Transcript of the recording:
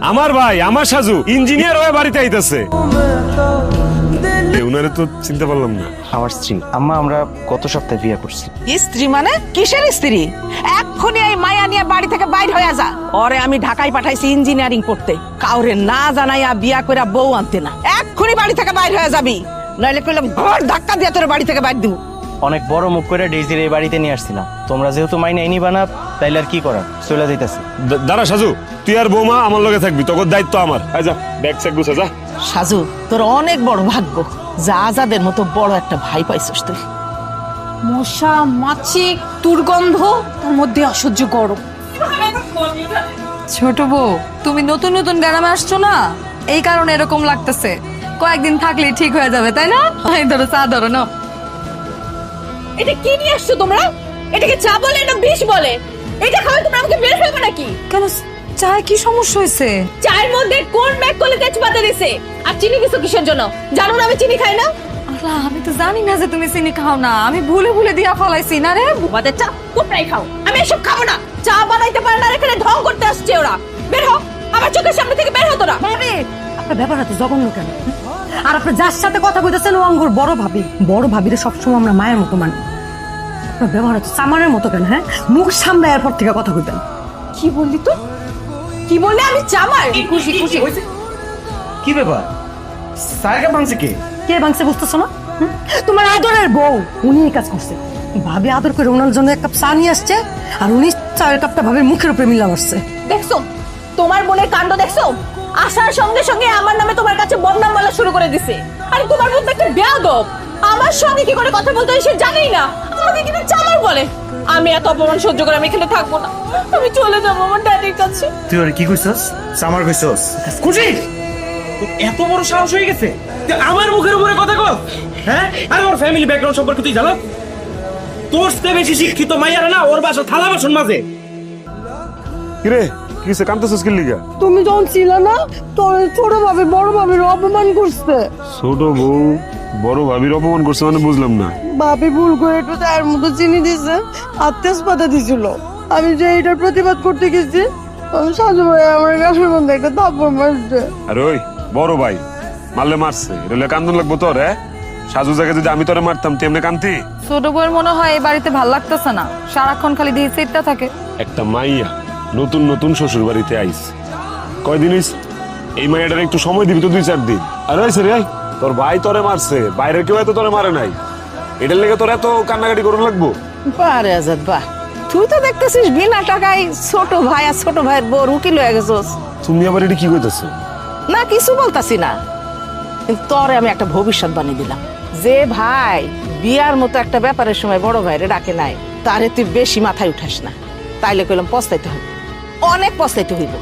আমার ভাই আমার সাজু ইঞ্জিনিয়ার হয়ে বাড়িতে আইতেছে। উনারে তো চিনতে পারলাম না। আমার স্ত্রী আম্মা, আমরা গত সপ্তাহে বিয়ে করছি। স্ত্রী মানে কিসের স্ত্রী? এক্ষুনি এই মায়া নিয়ে বাড়ি থেকে বাইর হয়ে যা। ওরে আমি ঢাকায় পাঠাইছি ইঞ্জিনিয়ারিং পড়তে, কাউরে না জানাইয়া বিয়া কইরা বউ আনতে না। এক্ষুনি বাড়ি থেকে বাইর হয়ে যাবি, নইলে কইলাম ঘর ধাক্কা দিয়ে তোর বাড়ি থেকে বাইর দিব। অনেক বড় মুখ করে ডেইজির এই বাড়িতে নিয়ে আসছিলাম, তোমরা যেহেতু মাইনে নিবা না তাইলে আর কি করার, চলে যাইতেছি। দাঁড়া সাজু, তুই আর বৌমা আমার লগে থাকবি, তোর দায়িত্ব আমার। যা ব্যাগ স্যাগ গুছা যা। সাজু, তোর অনেক বড় ভাগ্য, যা আজাদের মতো বড় একটা ভাই পাইছিস তুই। মশা মাছি দুর্গন্ধ, তার মধ্যে অসহ্য গরম। ছোট বউ, তুমি নতুন নতুন গ্রামে আসছো না, এই কারণে এরকম লাগতেছে। কয়েকদিন থাকলে ঠিক হয়ে যাবে, তাই না? এই ধরো চা ধরো না। এটা কি নিয়ে আসছো তোমরা? এটাকে চা বলে না বিষ বলে? এটা খাওয়া তোমরা আমাকে বের ফেলবে নাকি? কেন, চায় কি সমস্যা হয়েছে? চায়ের মধ্যে কোন ম্যাক করলে তেজপাতা দিছে? আর চিনি দিছো কিসের জন্য? জানো না আমি চিনি খাই না? আল্লাহ, আমি তো জানি না যে তুমি চিনি খাও না, আমি ভুলে ভুলে দিয়া ফলাইছি না রে। বুবাদের চা কোথায় খাও? আমি এসব খাবো না। চা বানাইতে পারে না, এখানে ঢং করতে আসছে ওরা। বের হও, আমার চোখের সামনে থেকে বের হও তোরা। আপনার ব্যাপারটা তো জঘন্য কেন? আর আপনি যার সাথে কথা কইতেছেন ও আঙ্গুর বড় ভাবি। বড় ভাবিরে সবসময় আমরা মায়ের মতো মানি। আপনার ব্যবহার হচ্ছে সামানের মতো কেন? হ্যাঁ, মুখ সামনে এরপর থেকে কথা কইবেন। কি বললি তো? কি বললে? আমি চামার? খুশি খুশি কি ব্যাপার? সারকা ভাঙছে কে? কে ভাঙছে বুঝতেছো না? তোমার আদরের বউ, উনি এই কাজ করছে। ভাবি আদর করে ওনার জন্য এক কাপ চা নিয়ে আসছে, আর উনি চায়ের কাপটা ভাবির মুখের উপরে মিলা মারছে। দেখছো তোমার বোনের কাণ্ড? দেখছো আসার সঙ্গে সঙ্গে আমার নামে তোমার কাছে বদনাম বলা শুরু করে দিছে। আর তোমার বোন একটা বেয়াদব, আমার সঙ্গে কি করে কথা বলতে হয় সে জানেই না, আমাকে কিন্তু চামার বলে। আমি এত অপমান সহ্য করে আমি এখানে থাকবো না, আমি চলে যাবো আমার ড্যাডির কাছে। তুই ওরে কি কইছস? সামার কইছস? খুশি এত বড় সাহস হয়ে গেছে তুই আমার মুখের উপরে কথা কস? হ্যাঁ, আর ওর ফ্যামিলি ব্যাকগ্রাউন্ড সম্পর্কে তুই জানো? তোর চেয়ে বেশি শিক্ষিত মাইয়ারা না ওর বাসা থালা বাসন মাঝে। কিরে কিসে কাঁদতেছিস কি লিগা? তুমি যখন ছিল না, তোর ছোট ভাবি বড় ভাবির অপমান করছে। ছোট বউ বড় ভাবির অপমান করছে মানে বুঝলাম না। ভাবি ভুল করে একটু চায়ের মতো চিনি দিছে আর তেজপাতা দিছিল। আমি যে এটার প্রতিবাদ করতে গেছি, আমি সাজু ভাই আমার গাছের মধ্যে একটা থাপ্পড় মারছে। আর ওই বড় ভাই মারলে মারছে, এটা কান্দন লাগবো তোর? হ্যাঁ, সাজু জায়গায় যদি আমি তোরে মারতাম তুই এমনি কান্তি? ছোট বউয়ের মনে হয় এই বাড়িতে ভাল লাগতেছে না, সারাক্ষণ খালি দিয়ে চিন্তা থাকে। একটা মাইয়া নতুন নতুন শ্বশুর বাড়িতে আইস, কয়দিন হইছে? এই মাইয়াটার একটু সময় দিবি তো, 2-4 দিন। আর হয়েছে রে, তোর ভাই তোরে মারছে, বাইরের কেউ এত তোরে মারে নাই, এটার লেগে তোর এত কান্নাকাটি করুন লাগবো? বারে আজাদ বাহ, তুই তো দেখতেছিস বিনা টাকায় ছোট ভাই আর ছোট ভাইয়ের বউ উকিল হয়ে গেছস। তুমি আবার এটা কি কইতেছো? না কিছু বলতাছি না, কিন্তু তোরে আমি একটা ভবিষ্যৎ বানিয়ে দিলাম। যে ভাই বিয়ার মতো একটা ব্যাপারের সময় বড় ভাইরে ডাকে নাই, তারে তুই বেশি মাথায় উঠাস না, তাইলে কইলাম পস্তাইতে হবে, অনেক পস্তাইতে হইব।